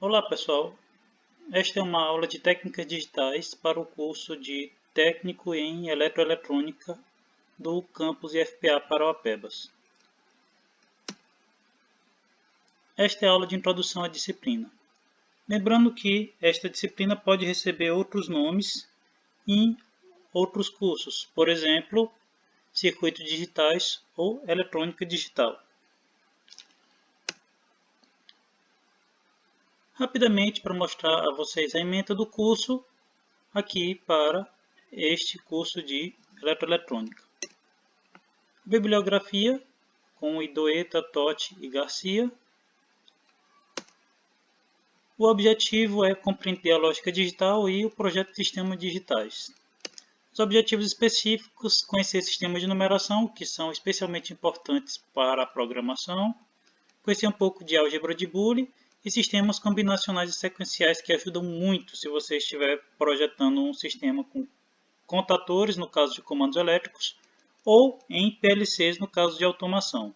Olá pessoal, esta é uma aula de técnicas digitais para o curso de Técnico em Eletroeletrônica do campus IFPA Parauapebas. Esta é a aula de introdução à disciplina. Lembrando que esta disciplina pode receber outros nomes em outros cursos, por exemplo, circuitos digitais ou eletrônica digital. Rapidamente, para mostrar a vocês a ementa do curso aqui para este curso de eletroeletrônica. Bibliografia com Idoeta, Totti e Garcia. O objetivo é compreender a lógica digital e o projeto de sistemas digitais. Os objetivos específicos: conhecer sistemas de numeração, que são especialmente importantes para a programação, conhecer um pouco de álgebra de Boole e sistemas combinacionais e sequenciais, que ajudam muito se você estiver projetando um sistema com contatores, no caso de comandos elétricos, ou em PLCs, no caso de automação.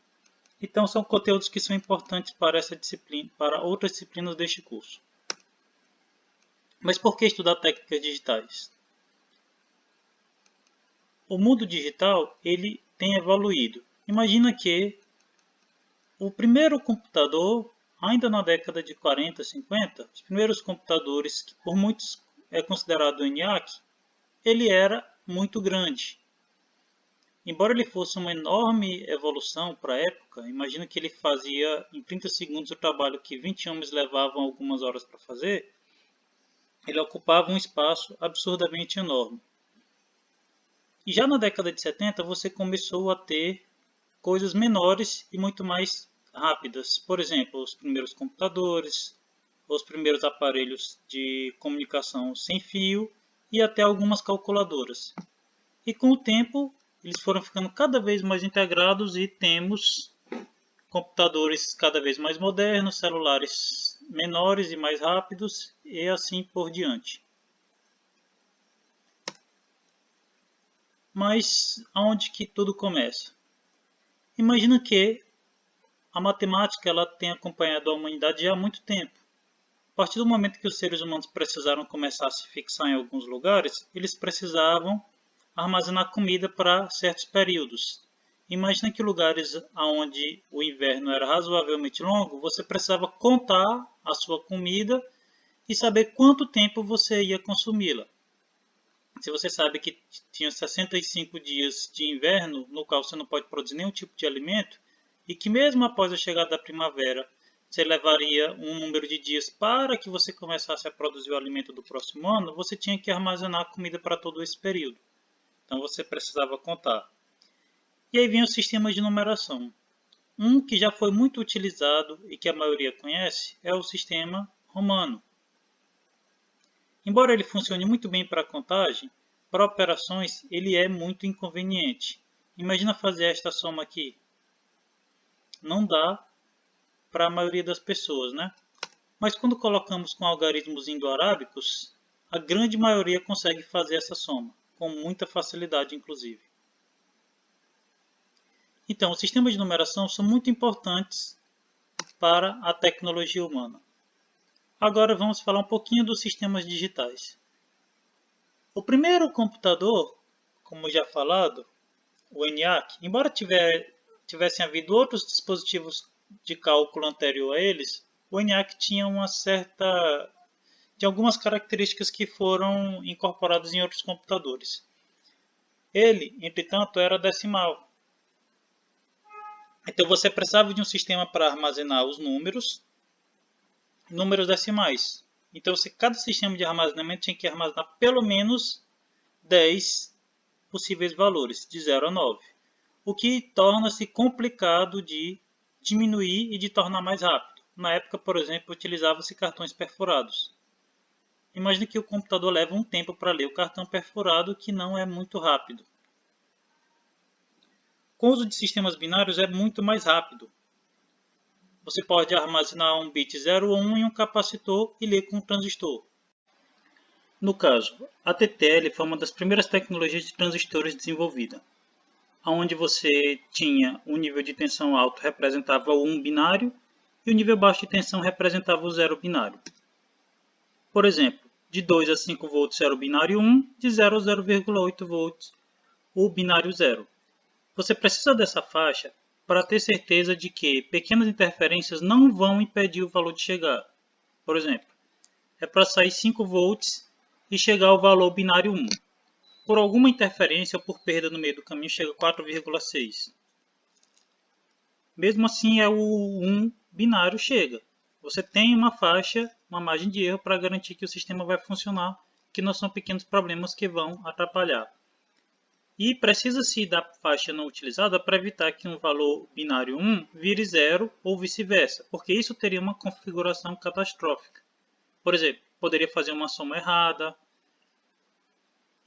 Então, são conteúdos que são importantes para essa disciplina, para outras disciplinas deste curso. Mas por que estudar técnicas digitais? O mundo digital ele tem evoluído. Imagina que o primeiro computador, ainda na década de 40, 50, os primeiros computadores, que por muitos é considerado o ENIAC, ele era muito grande. Embora ele fosse uma enorme evolução para a época, imagina que ele fazia em 30 segundos o trabalho que 20 homens levavam algumas horas para fazer, ele ocupava um espaço absurdamente enorme. E já na década de 70 você começou a ter coisas menores e muito mais rápidas. Por exemplo, os primeiros computadores, os primeiros aparelhos de comunicação sem fio e até algumas calculadoras. E com o tempo, eles foram ficando cada vez mais integrados e temos computadores cada vez mais modernos, celulares menores e mais rápidos e assim por diante. Mas aonde que tudo começa? Imagina que a matemática ela tem acompanhado a humanidade já há muito tempo. A partir do momento que os seres humanos precisaram começar a se fixar em alguns lugares, eles precisavam armazenar comida para certos períodos. Imagina que lugares onde o inverno era razoavelmente longo, você precisava contar a sua comida e saber quanto tempo você ia consumi-la. Se você sabe que tinha 65 dias de inverno, no qual você não pode produzir nenhum tipo de alimento, e que mesmo após a chegada da primavera, você levaria um número de dias para que você começasse a produzir o alimento do próximo ano, você tinha que armazenar comida para todo esse período. Então você precisava contar. E aí vem os sistemas de numeração. Um que já foi muito utilizado e que a maioria conhece é o sistema romano. Embora ele funcione muito bem para contagem, para operações ele é muito inconveniente. Imagina fazer esta soma aqui. Não dá para a maioria das pessoas, né? Mas quando colocamos com algarismos indo-arábicos, a grande maioria consegue fazer essa soma, com muita facilidade inclusive. Então, os sistemas de numeração são muito importantes para a tecnologia humana. Agora vamos falar um pouquinho dos sistemas digitais. O primeiro computador, como já falado, o ENIAC, embora tivessem havido outros dispositivos de cálculo anterior a eles, o ENIAC tinha algumas características que foram incorporadas em outros computadores. Ele, entretanto, era decimal. Então você precisava de um sistema para armazenar os números decimais. Então cada sistema de armazenamento tinha que armazenar pelo menos 10 possíveis valores, de 0 a 9. O que torna-se complicado de diminuir e de tornar mais rápido. Na época, por exemplo, utilizava-se cartões perfurados. Imagine que o computador leva um tempo para ler o cartão perfurado, que não é muito rápido. Com o uso de sistemas binários é muito mais rápido. Você pode armazenar um bit 0 ou 1 em um capacitor e ler com um transistor. No caso, a TTL foi uma das primeiras tecnologias de transistores desenvolvida, onde você tinha um nível de tensão alto representava o 1 binário e o nível baixo de tensão representava o 0 binário. Por exemplo, de 2 a 5 volts era o binário 1, de 0 a 0,8 volts o binário 0. Você precisa dessa faixa para ter certeza de que pequenas interferências não vão impedir o valor de chegar. Por exemplo, é para sair 5 volts e chegar ao valor binário 1. Por alguma interferência ou por perda no meio do caminho chega a 4,6. Mesmo assim, é o 1 binário chega. Você tem uma faixa, uma margem de erro para garantir que o sistema vai funcionar, que não são pequenos problemas que vão atrapalhar. E precisa-se da faixa não utilizada para evitar que um valor binário 1 vire 0 ou vice-versa, porque isso teria uma configuração catastrófica. Por exemplo, poderia fazer uma soma errada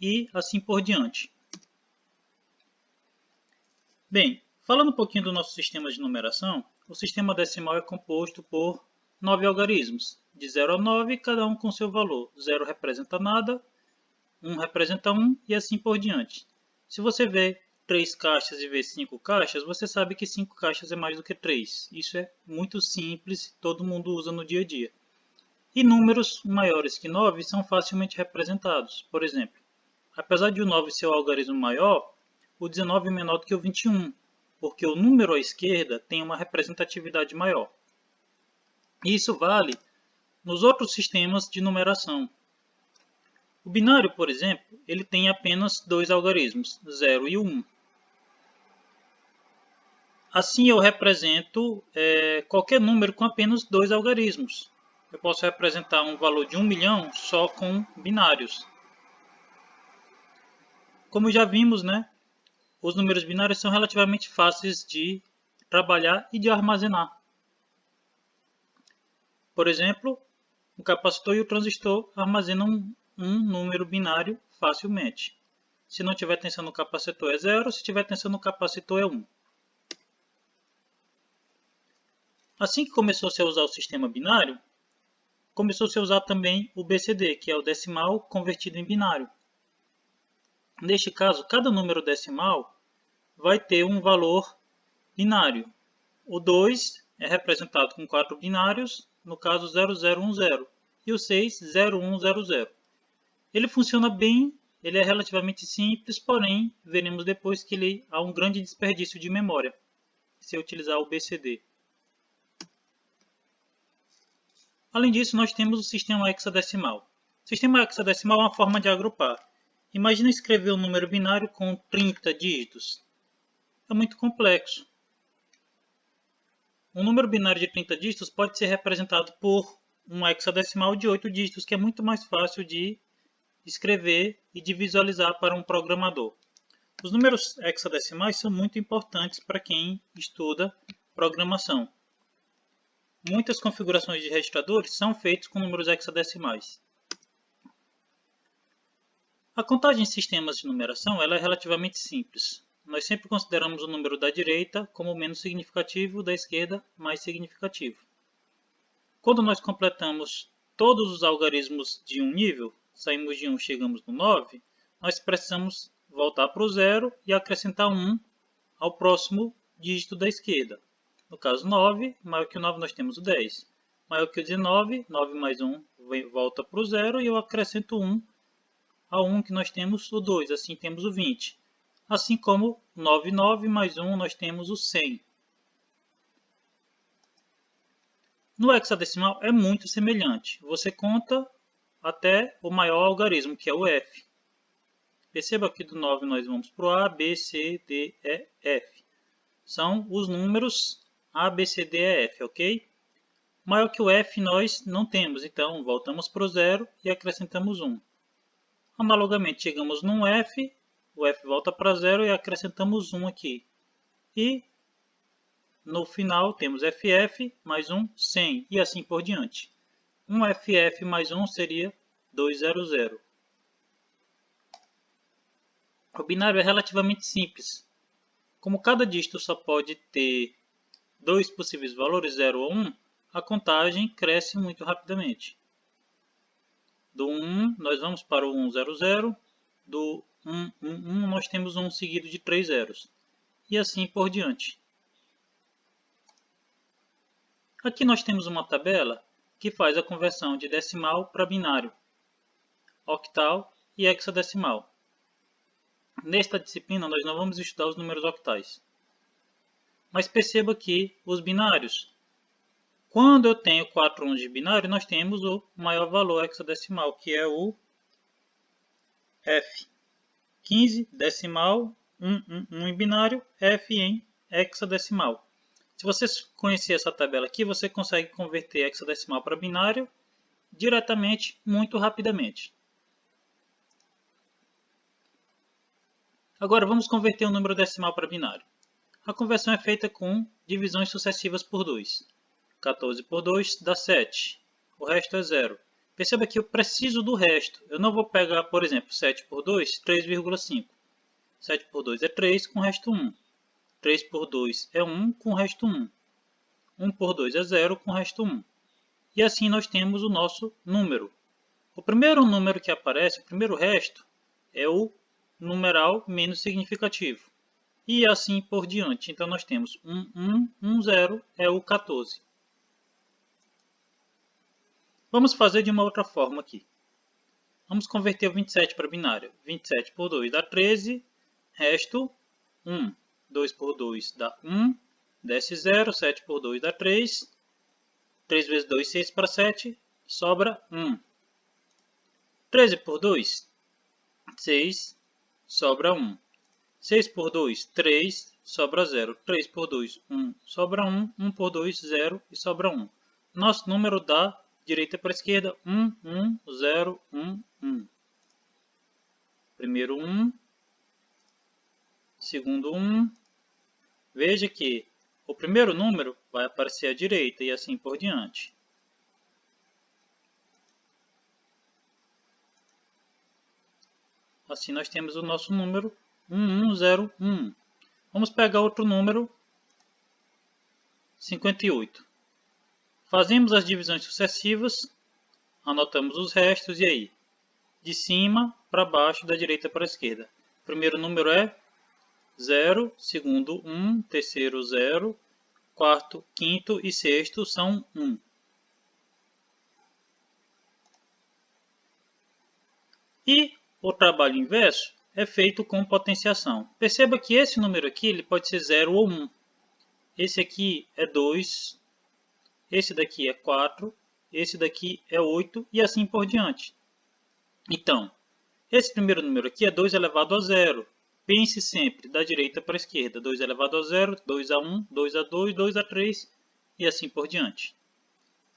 e assim por diante. Bem, falando um pouquinho do nosso sistema de numeração, o sistema decimal é composto por 9 algarismos, de 0 a 9, cada um com seu valor. 0 representa nada, 1 representa 1 e assim por diante. Se você vê 3 caixas e vê 5 caixas, você sabe que 5 caixas é mais do que 3. Isso é muito simples, todo mundo usa no dia a dia. E números maiores que 9 são facilmente representados. Por exemplo, apesar de o 9 ser o algarismo maior, o 19 é menor do que o 21, porque o número à esquerda tem uma representatividade maior. E isso vale nos outros sistemas de numeração. O binário, por exemplo, ele tem apenas 2 algarismos, 0 e 1. Assim eu represento qualquer número com apenas 2 algarismos. Eu posso representar um valor de 1 milhão só com binários. Como já vimos, né, os números binários são relativamente fáceis de trabalhar e de armazenar. Por exemplo, o capacitor e o transistor armazenam um número binário facilmente. Se não tiver tensão no capacitor é 0, se tiver tensão no capacitor é 1. Assim que começou-se a usar o sistema binário, começou-se a usar também o BCD, que é o decimal convertido em binário. Neste caso, cada número decimal vai ter um valor binário. O 2 é representado com 4 binários, no caso 0010, e o 6, 0100. Ele funciona bem, ele é relativamente simples, porém, veremos depois que há um grande desperdício de memória se utilizar o BCD. Além disso, nós temos o sistema hexadecimal. O sistema hexadecimal é uma forma de agrupar. Imagina escrever um número binário com 30 dígitos. É muito complexo. Um número binário de 30 dígitos pode ser representado por um hexadecimal de 8 dígitos, que é muito mais fácil de escrever e de visualizar para um programador. Os números hexadecimais são muito importantes para quem estuda programação. Muitas configurações de registradores são feitas com números hexadecimais. A contagem em sistemas de numeração ela é relativamente simples. Nós sempre consideramos o número da direita como menos significativo, da esquerda mais significativo. Quando nós completamos todos os algarismos de um nível, saímos de 1 e chegamos no 9, nós precisamos voltar para o 0 e acrescentar 1 ao próximo dígito da esquerda. No caso 9, maior que o 9 nós temos o 10. Maior que o 19, 9 mais 1 volta para o 0 e eu acrescento 1 ao 1 que nós temos o 2, assim temos o 20. Assim como 9, 9 mais 1 nós temos o 100. No hexadecimal é muito semelhante. Você conta até o maior algarismo, que é o F. Perceba que do 9 nós vamos para o A, B, C, D, E, F. São os números A, B, C, D, E, F, ok? Maior que o F nós não temos, então voltamos para o 0 e acrescentamos 1. Analogamente, chegamos num F, o F volta para 0 e acrescentamos 1 aqui. E no final temos FF mais 1, 100 e assim por diante. 1 FF mais 1 seria 200. O binário é relativamente simples. Como cada dígito só pode ter 2 possíveis valores, 0 ou 1, a contagem cresce muito rapidamente. Do 1 nós vamos para o 100, do 111 nós temos um seguido de 3 zeros. E assim por diante. Aqui nós temos uma tabela que faz a conversão de decimal para binário, octal e hexadecimal. Nesta disciplina, nós não vamos estudar os números octais. Mas perceba que os binários, quando eu tenho 4 1s de binário, nós temos o maior valor hexadecimal, que é o F. 15 decimal, 1 em binário, F em hexadecimal. Se você conhecer essa tabela aqui, você consegue converter hexadecimal para binário diretamente, muito rapidamente. Agora vamos converter um número decimal para binário. A conversão é feita com divisões sucessivas por 2. 14 por 2 dá 7. O resto é 0. Perceba que eu preciso do resto. Eu não vou pegar, por exemplo, 7 por 2, 3,5. 7 por 2 é 3 com o resto 1. 3 por 2 é 1 com o resto 1. 1 por 2 é 0 com o resto 1. E assim nós temos o nosso número. O primeiro número que aparece, o primeiro resto, é o numeral menos significativo. E assim por diante. Então nós temos 0 é o 14. Vamos fazer de uma outra forma aqui. Vamos converter o 27 para binário. 27 por 2 dá 13, resto 1. 2 por 2 dá 1, desce 0, 7 por 2 dá 3. 3 vezes 2, 6 para 7, sobra 1. 13 por 2, 6, sobra 1. 6 por 2, 3, sobra 0. 3 por 2, 1, sobra 1. 1 por 2, 0 e sobra 1. Nosso número da direita para a esquerda, 1, 1, 0, 1, 1. Primeiro 1, segundo 1. Veja que o primeiro número vai aparecer à direita e assim por diante. Assim nós temos o nosso número 1101. Vamos pegar outro número, 58. Fazemos as divisões sucessivas, anotamos os restos e aí, de cima para baixo, da direita para a esquerda. O primeiro número é 0, segundo 1, terceiro 0, quarto, quinto e sexto são 1. E o trabalho inverso é feito com potenciação. Perceba que esse número aqui ele pode ser 0 ou 1. Esse aqui é 2, esse daqui é 4, esse daqui é 8 e assim por diante. Então, esse primeiro número aqui é 2 elevado a 0. Pense sempre da direita para a esquerda. 2 elevado a 0, 2 a 1, 2 a 2, 2 a 3 e assim por diante.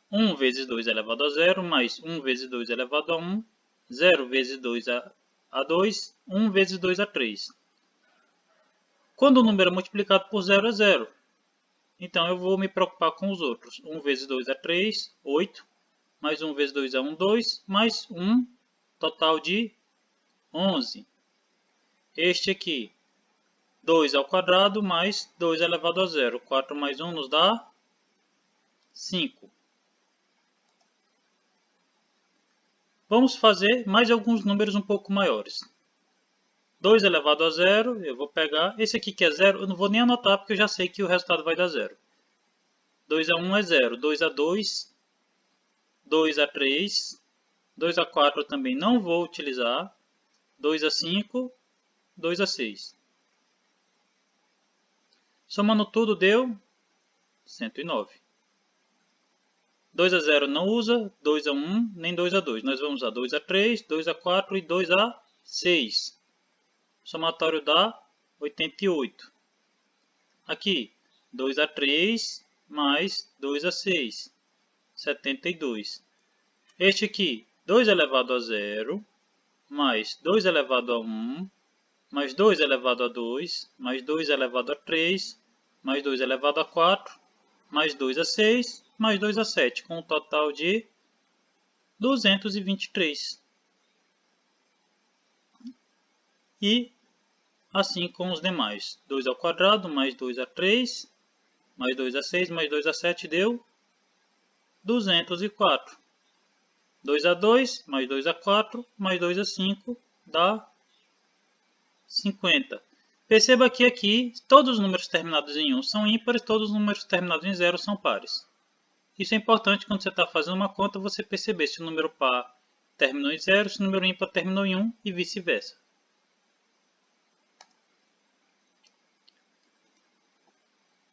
1 vezes 2 elevado a 0, mais 1 vezes 2 elevado a 1, 0 vezes 2 a 2, 1 vezes 2 a 3. Quando o número é multiplicado por 0 é 0. Então eu vou me preocupar com os outros. 1 vezes 2 é 3, 8. Mais 1 vezes 2 é 1, 2. Mais 1, total de 11. Este aqui, 2 ao quadrado mais 2 elevado a 0. 4 mais 1 nos dá 5. Vamos fazer mais alguns números um pouco maiores. 2 elevado a 0, eu vou pegar. Esse aqui que é 0, eu não vou nem anotar porque eu já sei que o resultado vai dar 0. 2 a 1 é 0. 2 a 2, 2 a 3, 2 a 4 eu também não vou utilizar. 2 a 5, 2 a 6. Somando tudo deu 109. 2 a 0 não usa, 2 a 1, nem 2 a 2. Nós vamos usar 2 a 3, 2 a 4 e 2 a 6. O somatório dá 88. Aqui, 2 a 3 mais 2 a 6, 72. Este aqui, 2 elevado a 0, mais 2 elevado a 1, mais 2 elevado a 2, mais 2 elevado a 3, mais 2 elevado a 4, mais 2 a 6, mais 2 a 7, com um total de 223. E assim com os demais. 2 ao quadrado, mais 2 a 3, mais 2 a 6, mais 2 a 7 deu 204. 2 a 2, mais 2 a 4, mais 2 a 5 dá 50. Perceba que aqui todos os números terminados em 1 são ímpares, todos os números terminados em 0 são pares. Isso é importante quando você está fazendo uma conta, você perceber se o número par terminou em 0, se o número ímpar terminou em 1 e vice-versa.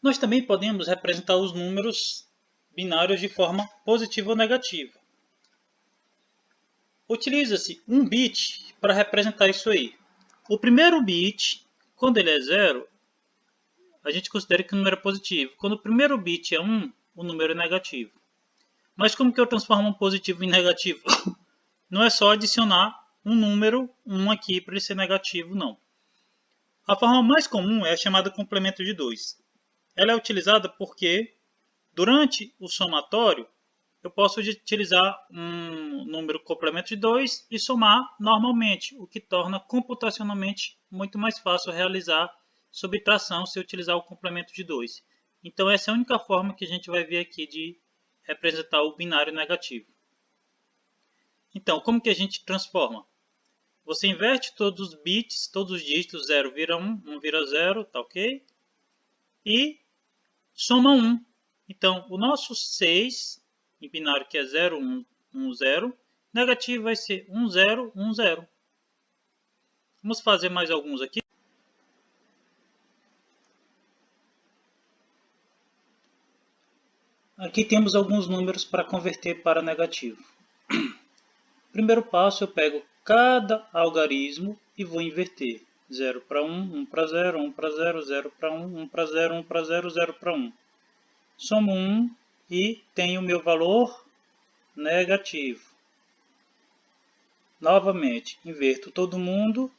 Nós também podemos representar os números binários de forma positiva ou negativa. Utiliza-se um bit para representar isso aí. O primeiro bit, quando ele é 0, a gente considera que o número é positivo. Quando o primeiro bit é 1, o número é negativo. Mas como que eu transformo um positivo em negativo? Não é só adicionar um número 1 aqui para ele ser negativo, não. A forma mais comum é a chamada complemento de 2. Ela é utilizada porque, durante o somatório, eu posso utilizar um número complemento de 2 e somar normalmente, o que torna computacionalmente muito mais fácil realizar subtração se eu utilizar o complemento de 2. Então essa é a única forma que a gente vai ver aqui de representar o binário negativo. Então, como que a gente transforma? Você inverte todos os bits, todos os dígitos, 0 vira 1, 1 vira 0, tá ok? E soma 1. Então, o nosso 6, em binário que é 0, 1, 1, 0, negativo vai ser 1, 0, 1, 0. Vamos fazer mais alguns aqui. Aqui temos alguns números para converter para negativo. Primeiro passo, eu pego cada algarismo e vou inverter. 0 para 1, 1 para 0, 1 para 0, 0 para 1, 1 para 0, 1 para 0, 0 para 1. Somo 1 e tenho o meu valor negativo. Novamente, inverto todo mundo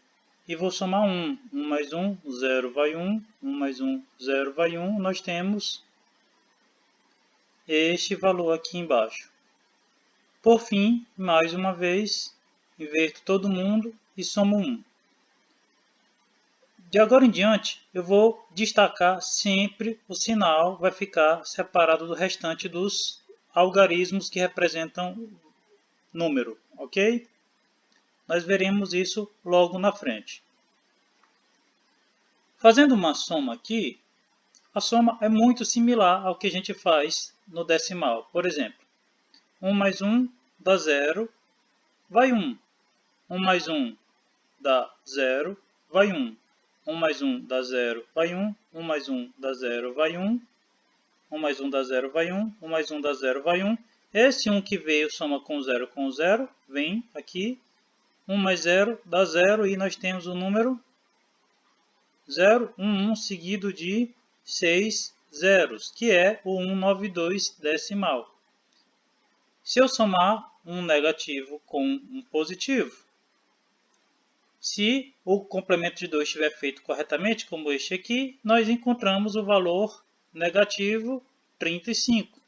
e vou somar 1. 1 mais 1, 0 vai 1. 1 mais 1, 0 vai 1. Nós temos este valor aqui embaixo. Por fim, mais uma vez, inverto todo mundo e somo 1. De agora em diante, eu vou destacar sempre o sinal, vai ficar separado do restante dos algarismos que representam número, ok? Nós veremos isso logo na frente. Fazendo uma soma aqui, a soma é muito similar ao que a gente faz no decimal. Por exemplo, 1 mais 1 dá 0, vai 1. 1 mais 1 dá 0, vai 1. 1 mais 1 dá 0, vai 1. 1 mais 1 dá 0, vai 1. 1 mais 1 dá 0, vai 1. 1 mais 1 dá 0, vai 1. Esse 1 que veio soma com 0, vem aqui. 1 mais 0 dá 0 e nós temos o número 0, 1, 1 seguido de 6 zeros, que é o 192 decimal. Se eu somar um negativo com um positivo, se o complemento de 2 estiver feito corretamente, como este aqui, nós encontramos o valor negativo 35.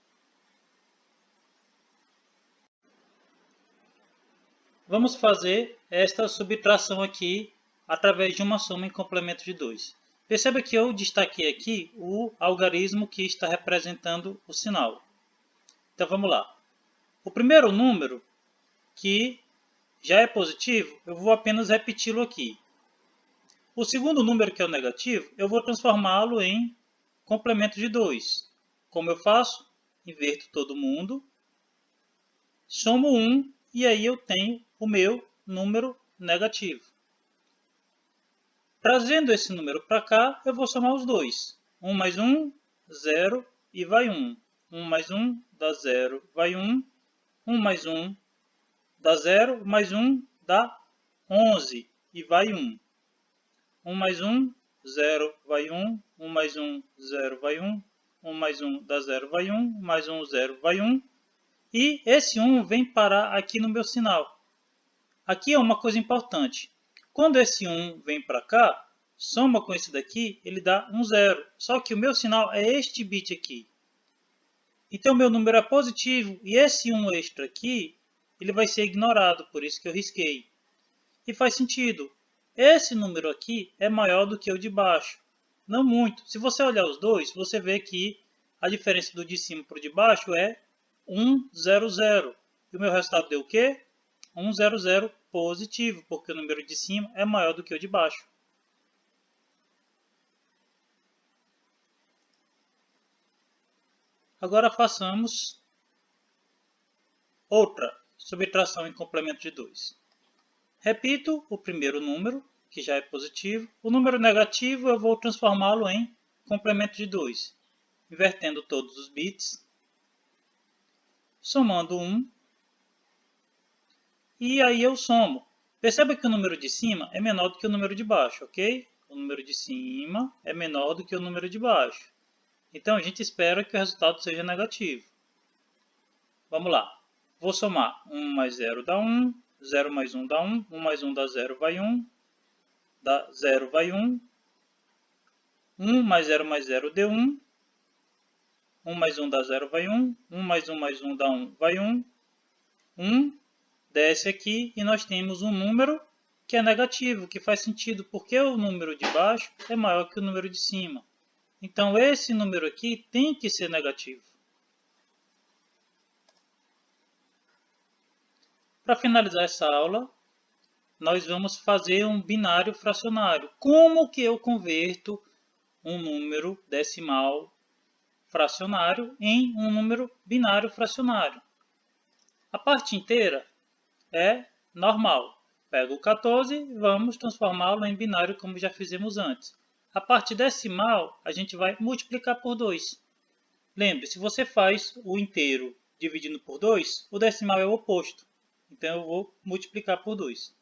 Vamos fazer esta subtração aqui através de uma soma em complemento de 2. Perceba que eu destaquei aqui o algarismo que está representando o sinal. Então vamos lá. O primeiro número, que já é positivo, eu vou apenas repeti-lo aqui. O segundo número, que é o negativo, eu vou transformá-lo em complemento de 2. Como eu faço? Inverto todo mundo, somo 1 e aí eu tenho o meu número negativo. Trazendo esse número para cá, eu vou somar os dois. 1 mais 1, 0 e vai 1. 1 mais 1 dá 0, vai 1. 1 mais 1 dá 0, mais 1 dá 11 e vai 1. 1 mais 1, 0 vai 1. 1 mais 1, 0 vai 1. 1 mais 1 dá 0, vai 1. Mais 1, 0 vai 1. E esse 1 vem parar aqui no meu sinal. Aqui é uma coisa importante. Quando esse 1 vem para cá, soma com esse daqui, ele dá um 0. Só que o meu sinal é este bit aqui. Então, meu número é positivo e esse 1 extra aqui, ele vai ser ignorado, por isso que eu risquei. E faz sentido. Esse número aqui é maior do que o de baixo. Não muito. Se você olhar os dois, você vê que a diferença do de cima para o de baixo é 1, 0, 0. E o meu resultado deu o quê? 1, 0, 0 positivo, porque o número de cima é maior do que o de baixo. Agora façamos Outra, subtração em complemento de 2. Repito o primeiro número, que já é positivo. O número negativo eu vou transformá-lo em complemento de 2, invertendo todos os bits, somando 1, e aí eu somo. Perceba que o número de cima é menor do que o número de baixo, ok? O número de cima é menor do que o número de baixo. Então a gente espera que o resultado seja negativo. Vamos lá. Vou somar 1 mais 0 dá 1, 0 mais 1 dá 1, 1 mais 1 dá 0, vai 1, dá 0, vai 1, 1 mais 0 deu 1, 1 mais 1 dá 0, vai 1, 1 mais 1 dá 1, vai 1, 1 desce aqui e nós temos um número que é negativo, que faz sentido porque o número de baixo é maior que o número de cima. Então esse número aqui tem que ser negativo. Para finalizar essa aula, nós vamos fazer um binário fracionário. Como que eu converto um número decimal fracionário em um número binário fracionário? A parte inteira é normal. Pego o 14 e vamos transformá-lo em binário como já fizemos antes. A parte decimal a gente vai multiplicar por 2. Lembre, se você faz o inteiro dividindo por 2, o decimal é o oposto. Então eu vou multiplicar por 2.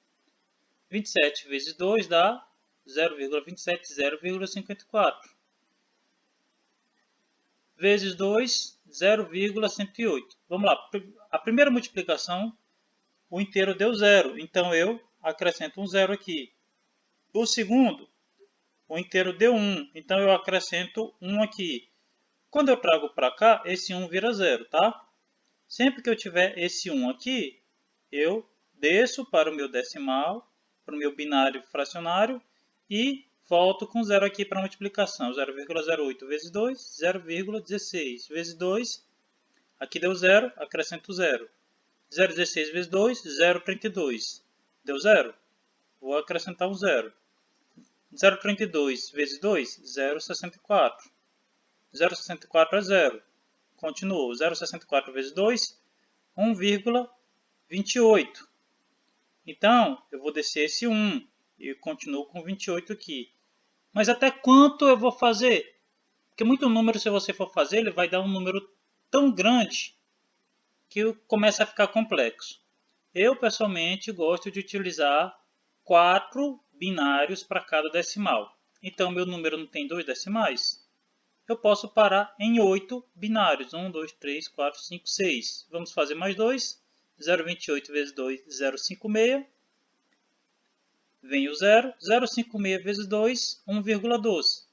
27 vezes 2 dá 0,27, 0,54. Vezes 2, 0,108. Vamos lá. A primeira multiplicação, o inteiro deu 0. Então eu acrescento um 0 aqui. O segundo, o inteiro deu 1. Então eu acrescento 1 aqui. Quando eu trago para cá, esse 1 vira 0, tá? Sempre que eu tiver esse 1 aqui, eu desço para o meu decimal, para o meu binário fracionário e volto com 0 aqui para a multiplicação. 0,08 vezes 2, 0,16 vezes 2. Aqui deu 0, acrescento 0. 0,16 vezes 2, 0,32. Deu 0. Vou acrescentar um 0. 0,32 vezes 2, 0,64. 0,64 é 0. Continuou. 0,64 vezes 2, 1,28. Então, eu vou descer esse 1 e continuo com 28 aqui. Mas até quanto eu vou fazer? Porque muito número, se você for fazer, ele vai dar um número tão grande que começa a ficar complexo. Eu, pessoalmente, gosto de utilizar 4 binários para cada decimal. Então, meu número não tem 2 decimais. Eu posso parar em 8 binários. 1, 2, 3, 4, 5, 6. Vamos fazer mais 2. 0,28 vezes 2, 0,56. Vem o 0. 0,56 vezes 2, 1,12.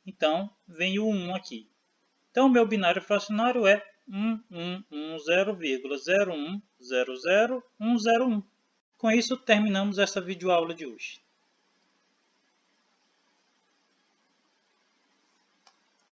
Então, vem o 1 aqui. Então, o meu binário fracionário é 1110,01000101. Com isso, terminamos essa videoaula de hoje.